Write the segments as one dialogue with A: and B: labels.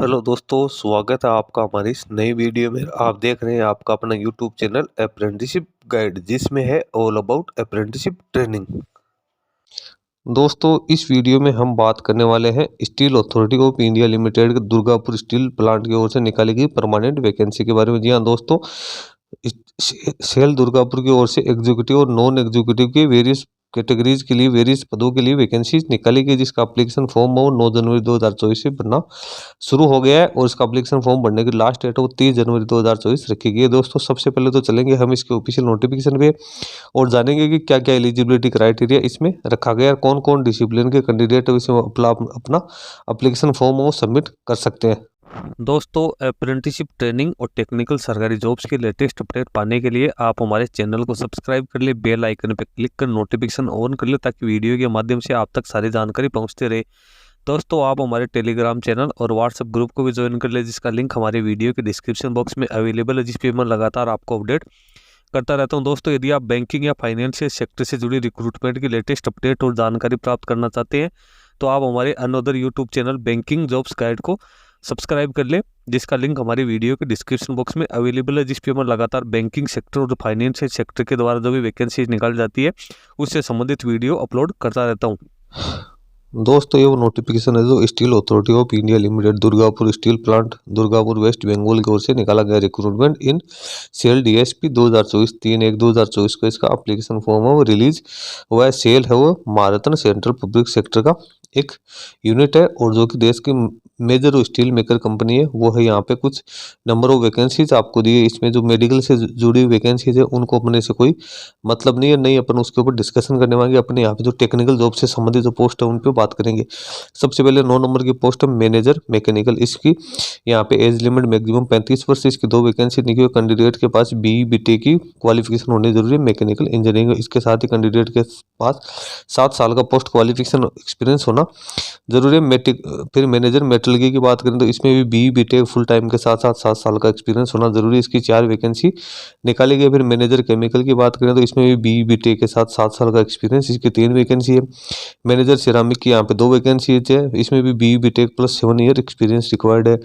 A: Hello दोस्तों, स्वागत है आपका हमारी इस नई वीडियो में। आप देख रहे हैं आपका अपना यूट्यूब चैनल अप्रेंटिसशिप गाइड, जिसमें है ऑल अबाउट अप्रेंटिसशिप ट्रेनिंग। दोस्तों, इस वीडियो में हम बात करने वाले हैं steel Authority of India limited के दुर्गापुर स्टील प्लांट की ओर से निकाली गई परमानेंट वैकेंसी के बारे में। जी हाँ दोस्तों, सेल दुर्गापुर की ओर से एग्जीक्यूटिव और नॉन एग्जीक्यूटिव के वेरियस कैटेगरीज के लिए वेरियस पदों के लिए वैकेंसीज निकाली गई, जिसका एप्लीकेशन फॉर्म वो 9 जनवरी 2024 से भरना शुरू हो गया है और इसका एप्लीकेशन फॉर्म भरने की लास्ट डेट वो 30 जनवरी 2024 रखी गई है। दोस्तों, सबसे पहले तो चलेंगे हम इसके ऑफिशियल नोटिफिकेशन पे और जानेंगे कि क्या क्या एलिजिबिलिटी क्राइटेरिया इसमें रखा गया है, कौन कौन डिसिप्लिन के कैंडिडेट इसमें अपना एप्लीकेशन फॉर्म वो सबमिट कर सकते हैं। दोस्तों, अप्रेंटिसशिप ट्रेनिंग और टेक्निकल सरकारी जॉब्स के लेटेस्ट अपडेट पाने के लिए आप हमारे चैनल को सब्सक्राइब कर ले, बेल आइकन पर क्लिक कर नोटिफिकेशन ऑन कर ले, ताकि वीडियो के माध्यम से आप तक सारी जानकारी पहुंचते रहे। दोस्तों, आप हमारे टेलीग्राम चैनल और व्हाट्सएप ग्रुप को भी ज्वाइन कर ले, जिसका लिंक हमारे वीडियो के डिस्क्रिप्शन बॉक्स में अवेलेबल है, जिस पे मैं लगातार आपको अपडेट करता रहता हूं। दोस्तों, यदि आप बैंकिंग या फाइनेंशियल सेक्टर से जुड़ी रिक्रूटमेंट की लेटेस्ट अपडेट और जानकारी प्राप्त करना चाहते हैं तो आप हमारे another YouTube channel banking jobs guide को सब्सक्राइब कर ले, जिसका लिंक हमारी वीडियो के डिस्क्रिप्शन बॉक्स में अवेलेबल है, जिस पे मैं लगातार बैंकिंग सेक्टर और फाइनेंशियल सेक्टर के द्वारा जो भी वैकेंसीज निकाली जाती है उससे संबंधित वीडियो अपलोड करता रहता हूँ। दोस्तों, ये वो नोटिफिकेशन है जो Steel Authority of India Limited Durgapur Steel Plant Durgapur West Bengal की ओर से निकाला गया रिक्रूटमेंट इन सेल डीएसपी 2024 3/1/2024 को इसका एप्लीकेशन फॉर्म है वो रिलीज हुआ है। सेल है वो महारत्न सेंट्रल पब्लिक सेक्टर का एक यूनिट है और जो कि देश की मेजर स्टील मेकर कंपनी है वो है। यहाँ पे कुछ नंबर ऑफ वैकेंसीज आपको दी है। इसमें जो मेडिकल से जुड़ी वैकेंसीज है उनको अपने से कोई मतलब नहीं है, नहीं अपन उसके ऊपर डिस्कशन करने वाले। अपने यहाँ पे जो टेक्निकल जॉब से संबंधित जो पोस्ट है उन पे बात करेंगे। सबसे पहले 9 नंबर की पोस्ट है मैनेजर मैकेनिकल। इसकी यहाँ पे एज लिमिट मैक्सिमम 35 वर्ष। इसकी 2 वैकेंसी निकली। कैंडिडेट के पास BE BTech की क्वालिफिकेशन होनी जरूरी है मैकेनिकल इंजीनियरिंग। इसके साथ ही कैंडिडेट के पास 7 साल का पोस्ट क्वालिफिकेशन एक्सपीरियंस होना जरूरी है। फिर मैनेजर मेटलर्जी की बात करें तो इसमें भी BE BTech फुल टाइम के साथ साथ 7 साल का एक्सपीरियंस होना जरूरी है। इसकी 4 वैकेंसी निकाली गई। फिर मैनेजर केमिकल की बात करें तो इसमें भी BE BTech के साथ 7 साल का एक्सपीरियंस, इसकी 3 वैकेंसी है। मैनेजर सिरामिक की यहाँ पे 2 वैकेंसी है, इसमें भी BE BTech plus 7 year experience required है।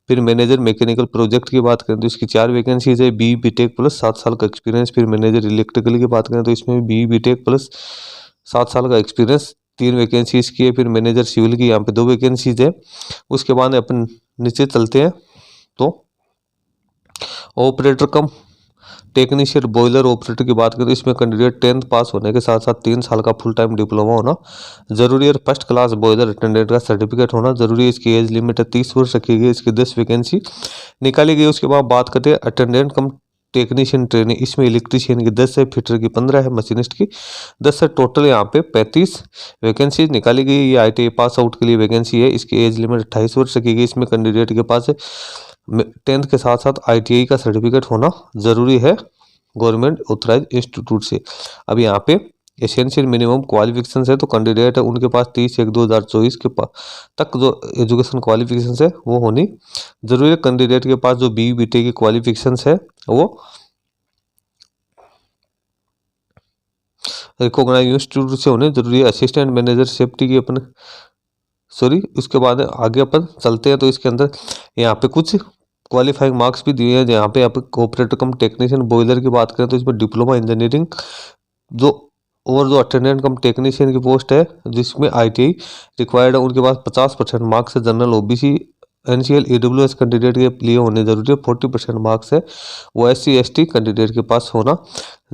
A: फिर मैनेजर मैकेनिकल प्रोजेक्ट की बात करें तो इसकी 4 वैकेंसीज है, BE BTech प्लस 7 साल का एक्सपीरियंस। फिर मैनेजर इलेक्ट्रिकल की बात करें तो इसमें भी BE BTech प्लस 7 साल का एक्सपीरियंस, 3 वैकेंसी इसकी है। फिर मैनेजर सिविल की यहाँ पे 2 वैकेंसीज है। उसके बाद अपन नीचे चलते हैं तो ऑपरेटर कम टेक्नीशियन बॉयलर ऑपरेटर की बात करें तो इसमें कैंडिडेट 10th पास होने के साथ साथ 3 साल का फुल टाइम डिप्लोमा होना जरूरी है। फर्स्ट क्लास बॉयलर अटेंडेंट का सर्टिफिकेट होना जरूरी है। इसकी एज लिमिट है 30 वर्ष रखी गई। इसकी 10 वैकेंसी निकाली गई। उसके बाद बात करते हैं अटेंडेंट कम टेक्नीशियन ट्रेनिंग। इसमें इलेक्ट्रीशियन की 10 है, फिटर की 15 है, मशीनिस्ट की 10 है। टोटल यहाँ पे 35 वैकेंसी निकाली गई। ये ITI पास आउट के लिए वैकेंसी है। इसकी एज लिमिट 28 वर्ष रखी गई। इसमें कैंडिडेट के पास 10th के साथ साथ ITI का सर्टिफिकेट होना जरूरी है गवर्नमेंट ऑथराइज इंस्टीट्यूट से। अब यहाँ पे एसेंशियल मिनिमम क्वालिफिकेशन है तो कैंडिडेट है उनके पास 30/1/2024 के तक जो एजुकेशन क्वालिफिकेशन है वो होनी जरूरी है। कैंडिडेट के पास जो BE BTech की क्वालिफिकेशन है वो रिकॉग्नाइज इंस्टीट्यूट से होने जरूरी है। असिस्टेंट मैनेजर सेफ्टी की अपने उसके बाद आगे अपन चलते हैं तो इसके अंदर यहाँ पे कुछ क्वालिफाइंग मार्क्स भी दिए हैं। जहाँ पे आप ऑपरेटर कम टेक्नीशियन बॉयलर की बात करें तो इसमें डिप्लोमा इंजीनियरिंग जो अटेंडेंट कम टेक्नीशियन की पोस्ट है जिसमें ITI रिक्वायर्ड है उनके पास 50% मार्क्स है। General OBC NCL EWS candidate के लिए होने जरूरी है। 40% मार्क्स है वो SC ST कैंडिडेट के पास होना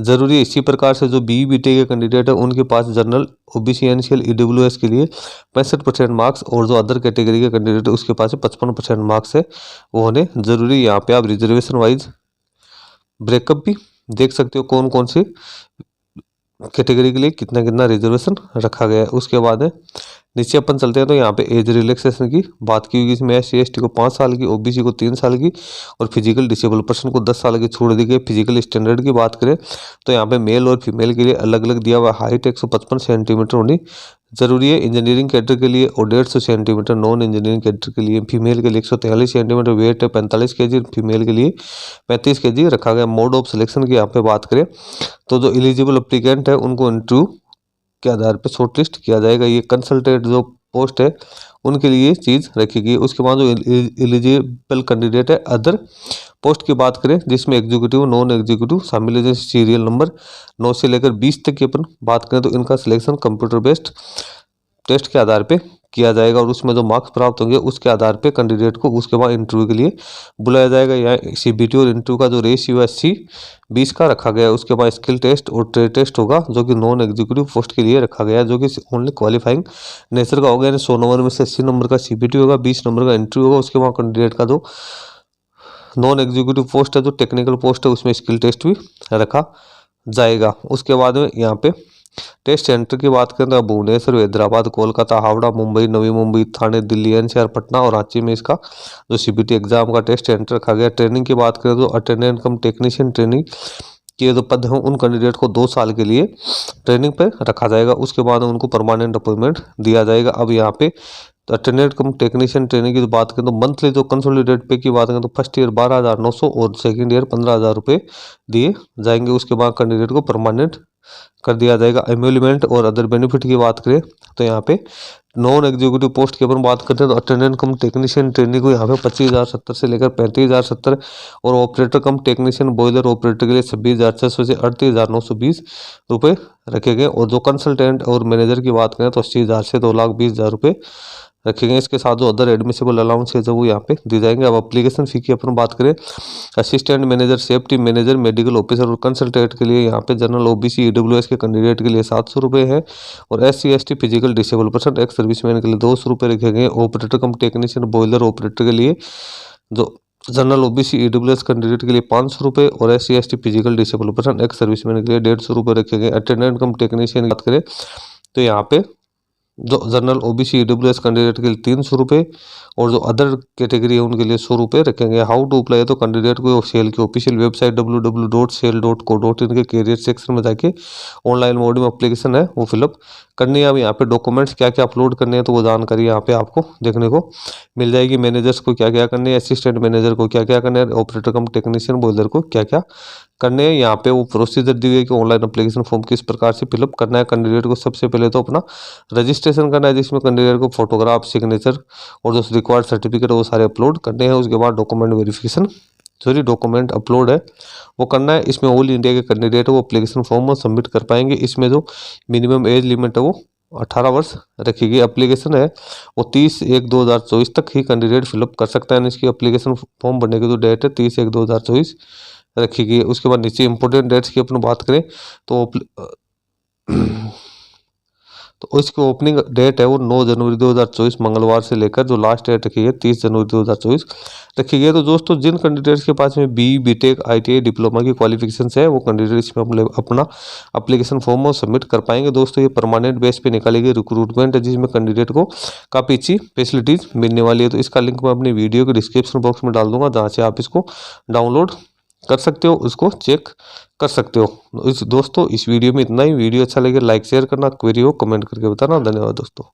A: जरूरी है। इसी प्रकार से जो BE BTech के कैंडिडेट है उनके पास जनरल OBC NCL EWS के लिए 65% मार्क्स और जो अदर कैटेगरी के कैंडिडेट है उसके पास 55% मार्क्स है वो होने जरूरी है। यहाँ पे आप रिजर्वेशन वाइज ब्रेकअप भी देख सकते हो कौन कौन सी कैटेगरी के लिए कितना कितना रिजर्वेशन रखा गया है। उसके बाद नीचे अपन चलते हैं तो यहाँ पे एज रिलैक्सेशन की बात की हुई। इसमें SC ST को 5 साल की, OBC को 3 साल की और फिजिकल डिसेबल पर्सन को 10 साल की छूट दी गई। फिजिकल स्टैंडर्ड की बात करें तो यहाँ पे मेल और फीमेल के लिए अलग अलग दिया हुआ। हाइट 155 सेंटीमीटर होनी जरूरी है इंजीनियरिंग कैडर के लिए और 150 सेंटीमीटर। नॉन इंजीनियरिंग कैडर के लिए फीमेल के लिए 143 सेंटीमीटर। वेट है 45 kg, फीमेल के लिए 35 kg रखा गया। मोड ऑफ सिलेक्शन की यहाँ पे बात करें तो जो एलिजिबल एप्लीकेंट है उनको इंटरव्यू के आधार पर शॉर्टलिस्ट किया जाएगा। ये कंसल्टेंट जो पोस्ट है उनके लिए चीज़ रखी गई। उसके बाद जो एलिजिबल कैंडिडेट है अदर पोस्ट की बात करें जिसमें एग्जीक्यूटिव नॉन एग्जीक्यूटिव शामिल है, जैसे सीरियल नंबर 9 से लेकर 20 तक की अपन बात करें तो इनका सिलेक्शन कंप्यूटर बेस्ड टेस्ट के आधार पे किया जाएगा और उसमें जो मार्क्स प्राप्त होंगे उसके आधार पे कैंडिडेट को उसके बाद इंटरव्यू के लिए बुलाया जाएगा। यहाँ सीबीटी और इंटरव्यू का जो रेशियो है 80-20 का रखा गया है। उसके बाद स्किल टेस्ट और ट्रेड टेस्ट होगा जो कि नॉन एग्जीक्यूटिव पोस्ट के लिए रखा गया है, जो कि ओनली क्वालिफाइंग नेचर का होगा। यानी 100 नंबर में से 80 नंबर का सीबीटी होगा, 20 नंबर का इंटरव्यू होगा। उसके बाद कैंडिडेट का जो नॉन एग्जीक्यूटिव पोस्ट है जो टेक्निकल पोस्ट है उसमें स्किल टेस्ट भी रखा जाएगा। उसके बाद में यहाँ पे टेस्ट सेंटर की बात करें तो भुवनेश्वर, हैदराबाद, कोलकाता, हावड़ा, मुंबई, नवी मुंबई, थाने, दिल्ली, एनसीआर, पटना और रांची में इसका जो सीबीटी एग्जाम का टेस्ट सेंटर रखा गया। ट्रेनिंग की बात करें तो अटेंडेंट कम टेक्नीशियन ट्रेनिंग के जो पद हैं उन कैंडिडेट को 2 साल के लिए ट्रेनिंग पर रखा जाएगा। उसके बाद उनको परमानेंट अपॉइंटमेंट दिया जाएगा। अब यहाँ पे तो अटेंडेंट कम टेक्नीशियन ट्रेनिंग की तो बात करें तो मंथली जो कंसोलिडेट पे की बात करें तो फर्स्ट ईयर 12,900 और सेकंड ईयर 15,000 रुपये दिए जाएंगे। उसके बाद कैंडिडेट को परमानेंट कर दिया जाएगा। एम्यूलमेंट और अदर बेनिफिट की बात करें तो यहाँ पे नॉन एग्जीक्यूटिव पोस्ट की अपन बात करते हैं तो अटेंडेंट कम टेक्नीशियन ट्रेनिंग को यहाँ पे 25,070 से लेकर 35,070 और ऑपरेटर कम टेक्नीशियन बॉयलर ऑपरेटर के लिए 26,600 से 38,920 रुपये रखे गए। और जो कंसल्टेंट और मैनेजर की बात करें तो 80,000 से 2,20,000 रुपये रखे गए। इसके साथ जो अदर एडमिसिबल अलाउंस है जो वो यहाँ पे दी जाएंगे। अब एप्लीकेशन फी की अपन बात करें assistant manager, safety manager, medical officer और कंसल्टेंट के लिए यहाँ पे जनरल ओबीसी ईडब्ल्यूएस के कैंडिडेट के लिए 700 रुपये है और SC ST physical disable person ex serviceman के लिए 200 रुपये रखे गए। ऑपरेटर कम टेक्नीशियन बॉयलर ऑपरेटर के लिए जो जनरल ओबीसी ईडब्ल्यूएस कैंडिडेट के लिए 500 रुपये और SC ST physical disable person ex serviceman के लिए 150 रुपये रखे गए। अटेंडेंट कम टेक्नीशियन की बात करें तो यहाँ पे जो जनरल ओबीसी ईडब्ल्यूएस कैंडिडेट के लिए 300 रुपये और जो अदर कैटेगरी है उनके लिए 100 रुपये रखेंगे। हाउ टू अप्लाई तो कैंडिडेट को सेल की ऑफिशियल वेबसाइट www.sale.co.in के कैरियर सेक्शन में जाके ऑनलाइन मोड में एप्लीकेशन है वो फिलअप करनी है। अब यहाँ पे डॉक्यूमेंट्स क्या क्या अपलोड करने हैं तो वो जानकारी यहाँ पे आपको देखने को मिल जाएगी। मैनेजर्स को क्या क्या करने हैं, असिस्टेंट मैनेजर को क्या क्या करना है, ऑपरेटर कम टेक्नीशियन बॉयलर को क्या क्या करने हैं। यहाँ पे वो प्रोसीजर दी है कि ऑनलाइन एप्लीकेशन फॉर्म किस प्रकार से फिलअप करना है। कैंडिडेट को सबसे पहले तो अपना रजिस्ट्रेशन करना है जिसमें कैंडिडेट को फोटोग्राफ, सिग्नेचर और जो रिक्वायर्ड सर्टिफिकेट है वो सारे अपलोड करने हैं। उसके बाद डॉक्यूमेंट वेरिफिकेशन डॉक्यूमेंट अपलोड है वो करना है। इसमें ऑल इंडिया के कैंडिडेट है वो एप्लीकेशन फॉर्म में सबमिट कर पाएंगे। इसमें जो मिनिमम एज लिमिट है वो 18 वर्ष रखी गई। एप्लीकेशन है वो 30/1/2024 तक ही कैंडिडेट फिलअप कर सकता है। इसकी एप्लीकेशन फॉर्म भरने की जो डेट है 30/1/2024 रखी गई है। उसके बाद नीचे इंपॉर्टेंट डेट्स की अपन बात करें तो इसकी ओपनिंग डेट है वो 9 जनवरी 2024 मंगलवार से लेकर जो लास्ट डेट रखी है 30 जनवरी 2024 रखी गई है। तो दोस्तों जिन कैंडिडेट्स के पास में BTech ITI डिप्लोमा की क्वालिफिकेशन है वो कैंडिडेट इसमें अपना एप्लीकेशन फॉर्म सबमिट कर पाएंगे। दोस्तों ये परमानेंट बेस पे निकाली गई रिक्रूटमेंट है जिसमें कैंडिडेट को काफ़ी अच्छी फैसिलिटीज मिलने वाली है। तो इसका लिंक मैं अपनी वीडियो के डिस्क्रिप्शन बॉक्स में डाल दूंगा जहाँ से आप इसको डाउनलोड कर सकते हो, उसको चेक कर सकते हो। दोस्तों इस वीडियो में इतना ही। वीडियो अच्छा लगे लाइक शेयर करना, क्वेरी हो कमेंट करके बताना। धन्यवाद दोस्तों।